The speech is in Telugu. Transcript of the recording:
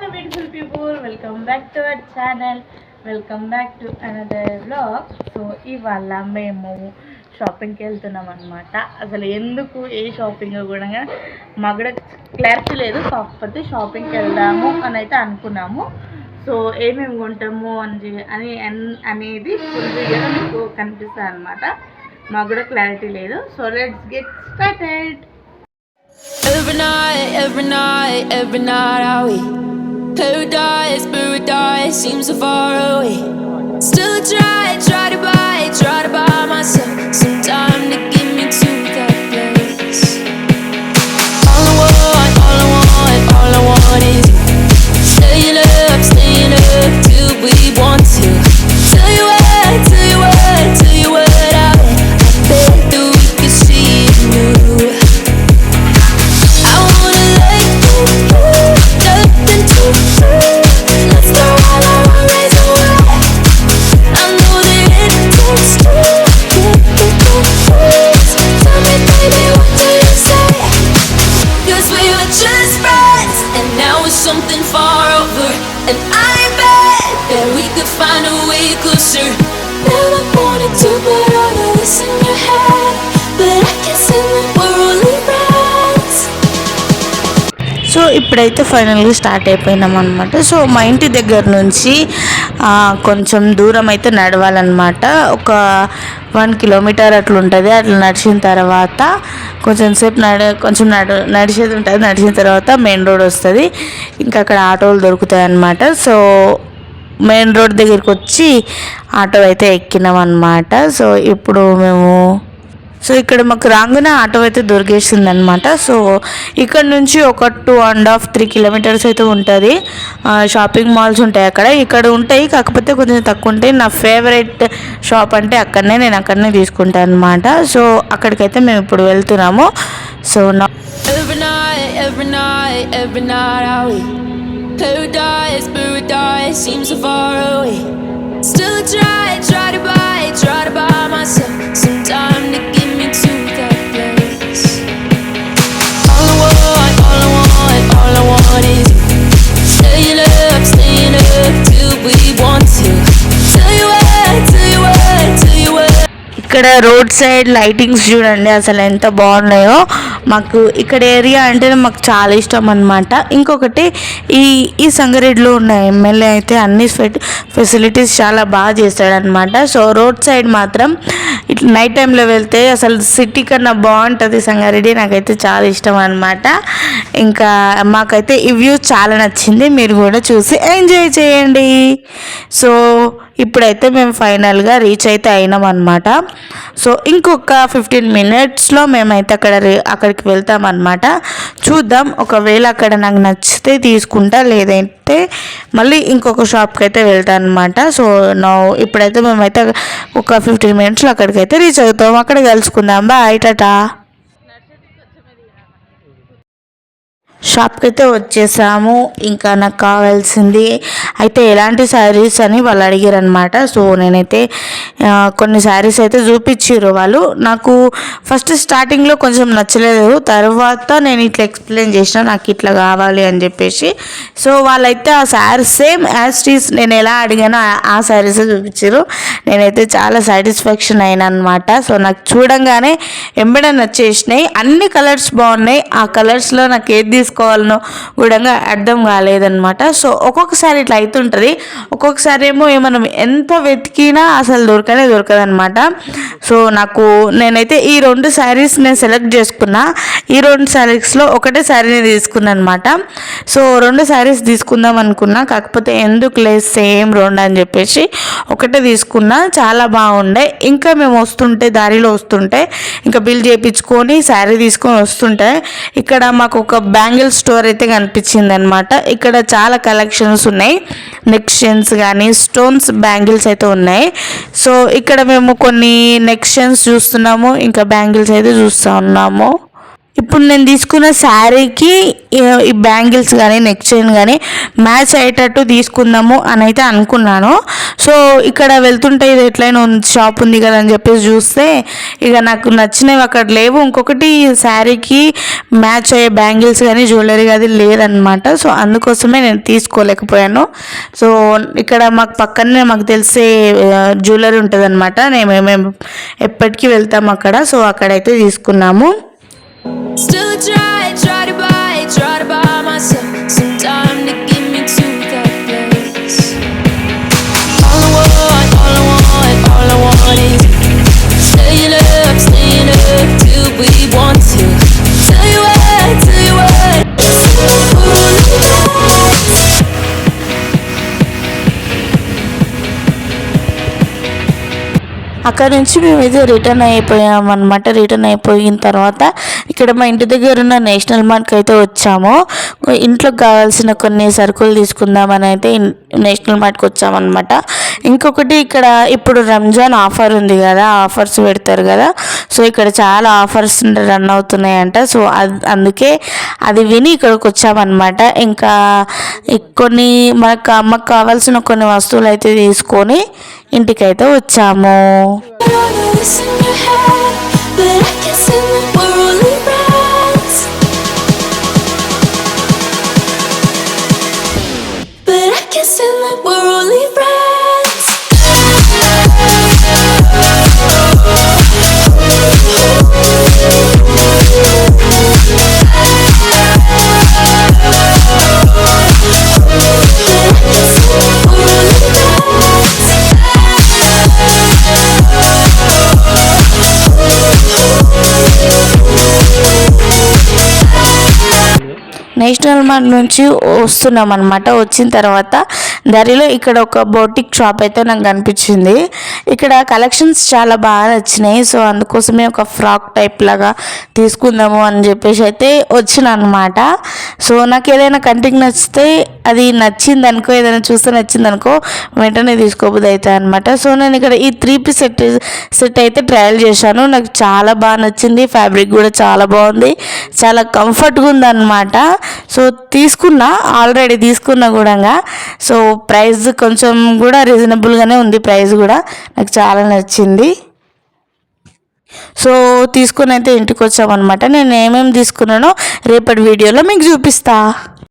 Hello beautiful people, welcome back to our channel, welcome back to another vlog. So ఇవాళ మేము షాపింగ్కి వెళ్తున్నాం అనమాట. అసలు ఎందుకు ఏ షాపింగ్ కూడా మాకు కూడా క్లారిటీ లేదు, కాకపోతే షాపింగ్కి వెళ్దాము అని అయితే అనుకున్నాము. సో ఏమేమి కొంటాము అనేది ఫుల్ వీడియోలో మీకు కనిపిస్తుంది అనమాట. మాకు కూడా క్లారిటీ లేదు. So let's get started. Every night are we paradise seems so far away. Still I try to buy myself some time to get me to that place. All I want is you. Staying up till we want to. Tell you what I bet that we could see it new. Something far over, and I bet that we could find a way closer. Never wanted to put all of this in your head, but I guess in the world it rides. So ఇప్పుడైతే ఫైనల్గా స్టార్ట్ అయిపోయినాం అనమాట. సో మా ఇంటి దగ్గర నుంచి కొంచెం దూరం అయితే నడవాలన్నమాట. ఒక 1 కిలోమీటర్ అట్లా ఉంటుంది. అట్లా నడిచిన తర్వాత కొంచెం నడిచేది ఉంటుంది. నడిచిన తర్వాత మెయిన్ రోడ్ వస్తుంది. ఇంకా అక్కడ ఆటోలు దొరుకుతాయి అన్నమాట. సో మెయిన్ రోడ్ దగ్గరికి వచ్చి ఆటో అయితే ఎక్కినాం అన్నమాట. సో ఇప్పుడు మేము ఇక్కడ మాకు రాగానే ఆటో అయితే దొరికేస్తుంది అనమాట. సో ఇక్కడ నుంచి ఒక 2.5-3 కిలోమీటర్స్ అయితే ఉంటుంది. షాపింగ్ మాల్స్ ఉంటాయి ఇక్కడ ఉంటాయి, కాకపోతే కొంచెం తక్కువ ఉంటాయి. నా ఫేవరెట్ షాప్ అంటే నేను అక్కడనే తీసుకుంటాను అనమాట. సో అక్కడికైతే మేము ఇప్పుడు వెళ్తున్నాము. So every night are we paradise seems so far away. Still try to buy myself some time to get me to that place. All I want is you. Staying up till we want to. Tell you what ఇక్కడ రోడ్ సైడ్ లైటింగ్స్ చూడండి అసలు ఎంత బాగున్నాయో. మాకు ఇక్కడ ఏరియా అంటేనే మాకు చాలా ఇష్టం అనమాట. ఇంకొకటి ఈ సంగారెడ్డిలో ఉన్న ఎమ్మెల్యే అయితే అన్ని ఫెసిలిటీస్ చాలా బాగా చేస్తాడనమాట. సో రోడ్ సైడ్ మాత్రం ఇట్లా నైట్ టైంలో వెళ్తే అసలు సిటీ కన్నా బాగుంటుంది సంగారెడ్డి. నాకైతే చాలా ఇష్టం అనమాట. ఇంకా మాకైతే ఈ వ్యూ చాలా నచ్చింది. మీరు కూడా చూసి ఎంజాయ్ చేయండి. సో ఇప్పుడైతే మేము ఫైనల్గా రీచ్ అయితే అయినాం అనమాట. సో ఇంకొక 15 మినిట్స్లో మేమైతే అక్కడికి వెళ్తామన్నమాట. చూద్దాం, ఒకవేళ అక్కడ నాకు నచ్చితే తీసుకుంటా, లేదంటే మళ్ళీ ఇంకొక షాప్కి అయితే వెళ్తాను అనమాట. సో ఇప్పుడైతే మేమైతే ఒక 15 మినిట్స్లో అక్కడికైతే రీచ్ అవుతాం. అక్కడ కలుసుకుందాం. బాయ్, టాటా. షాప్కి అయితే వచ్చేసాము. ఇంకా నాకు కావాల్సింది అయితే ఎలాంటి శారీస్ అని వాళ్ళు అడిగారు అనమాట. సో నేనైతే కొన్ని శారీస్ అయితే చూపించారు వాళ్ళు. నాకు ఫస్ట్ స్టార్టింగ్లో కొంచెం నచ్చలేదు, తర్వాత నేను ఇట్లా ఎక్స్ప్లెయిన్ చేసిన నాకు ఇట్లా కావాలి అని చెప్పేసి. సో వాళ్ళైతే ఆ శారీస్ సేమ్ యాజ్ టీస్ నేను ఎలా అడిగానో ఆ శారీసే చూపించారు. నేనైతే చాలా సాటిస్ఫాక్షన్ అయినా అనమాట. సో నాకు చూడంగానే ఎంబడే నచ్చేసినాయి. అన్ని కలర్స్ బాగున్నాయి. ఆ కలర్స్లో నాకు ఏది తీసుకోవాలనో కూడా అర్థం కాలేదన్నమాట. సో ఒక్కొక్కసారి ఇట్లా అవుతుంటుంది. ఒక్కొక్కసారి ఏమో మనం ఎంత వెతికినా అసలు దొరకదనమాట. సో నేనైతే ఈ 2 శారీస్ నేను సెలెక్ట్ చేసుకున్నా. ఈ 2 శారీస్లో ఒకటే శారీని తీసుకున్నాను అనమాట. సో 2 శారీస్ తీసుకుందాం అనుకున్నా, కాకపోతే ఎందుకు లేదు సేమ్ 2 అని చెప్పేసి ఒకటే తీసుకున్నా. చాలా బాగుండే. ఇంకా మేము దారిలో వస్తుంటే ఇంకా బిల్ చేయించుకొని శారీ తీసుకొని వస్తుంటే ఇక్కడ మాకు ఒక బ్యాంగిల్ స్టోర్ అయితే కనిపించింది అనమాట. ఇక్కడ చాలా కలెక్షన్స్ ఉన్నాయి. నెక్ చైన్స్ కానీ స్టోన్స్ బ్యాంగిల్స్ అయితే ఉన్నాయి. సో ఇక్కడ మేము కొన్ని నెక్ చైన్స్ చూస్తున్నాము, ఇంకా బ్యాంగిల్స్ అయితే చూస్తూ ఉన్నాము. ఇప్పుడు నేను తీసుకున్న శారీకి ఈ బ్యాంగిల్స్ కానీ నెక్ చైన్ కానీ మ్యాచ్ అయ్యేటట్టు తీసుకుందాము అని అయితే అనుకున్నాను. సో ఇక్కడ వెళ్తుంటే ఇది ఎట్లయినా షాప్ ఉంది కదా అని చెప్పేసి చూస్తే ఇక నాకు నచ్చినవి అక్కడ లేవు. ఇంకొకటి శారీకి మ్యాచ్ అయ్యే బ్యాంగిల్స్ కానీ జ్యువెలరీ అది లేదనమాట. సో అందుకోసమే నేను తీసుకోలేకపోయాను. సో ఇక్కడ మాకు పక్కనే మాకు తెలిసే జ్యువెలరీ ఉంటుంది అనమాట. మేము ఎప్పటికీ వెళ్తాం అక్కడ. సో అక్కడైతే తీసుకున్నాము. Still try to buy myself some time to get me to that place. All I want is staying up till we want to. Tell you what. అక్కడ నుంచి మేమైతే రిటర్న్ అయిపోయామన్నమాట. రిటర్న్ అయిపోయిన తర్వాత ఇక్కడ మా ఇంటి దగ్గర ఉన్న నేషనల్ మార్ట్కి అయితే వచ్చాము. ఇంట్లోకి కావాల్సిన కొన్ని సరుకులు తీసుకుందామని అయితే నేషనల్ మార్ట్కి వచ్చామన్నమాట. ఇంకొకటి ఇక్కడ ఇప్పుడు రంజాన్ ఆఫర్ ఉంది కదా, ఆఫర్స్ పెడతారు కదా. సో ఇక్కడ చాలా ఆఫర్స్ రన్ అవుతున్నాయంట. సో అందుకే అది విని ఇక్కడికి వచ్చామన్నమాట. ఇంకా కొన్ని అమ్మకు కావాల్సిన కొన్ని వస్తువులు అయితే తీసుకొని ఇంటికైతే వచ్చాము. నేషనల్ మార్ట్ నుంచి వస్తున్నాం అనమాట. వచ్చిన తర్వాత దారిలో ఇక్కడ ఒక బోటిక్ షాప్ అయితే నాకు కనిపించింది. ఇక్కడ కలెక్షన్స్ చాలా బాగా నచ్చినాయి. సో అందుకోసమే ఒక ఫ్రాక్ టైప్ లాగా తీసుకుందాము అని చెప్పేసి అయితే వచ్చిన అనమాట. సో నాకు ఏదైనా కంటికి నచ్చితే అది నచ్చింది అనుకో, ఏదైనా చూస్తే నచ్చింది అనుకో వెంటనే తీసుకోబుద్ది అవుతాయి అనమాట. సో నేను ఇక్కడ ఈ 3 పీస్ సెట్ అయితే ట్రయల్ చేశాను. నాకు చాలా బాగా నచ్చింది. ఫ్యాబ్రిక్ కూడా చాలా బాగుంది, చాలా కంఫర్ట్గా ఉంది అనమాట. సో ఆల్రెడీ తీసుకున్నా కూడా. సో ప్రైస్ కొంచెం కూడా రీజనబుల్గానే ఉంది. ప్రైస్ కూడా నాకు చాలా నచ్చింది. సో తీసుకుని అయితే ఇంటికి వచ్చామన్నమాట. నేను ఏమేమి తీసుకున్నానో రేపటి వీడియోలో మీకు చూపిస్తా.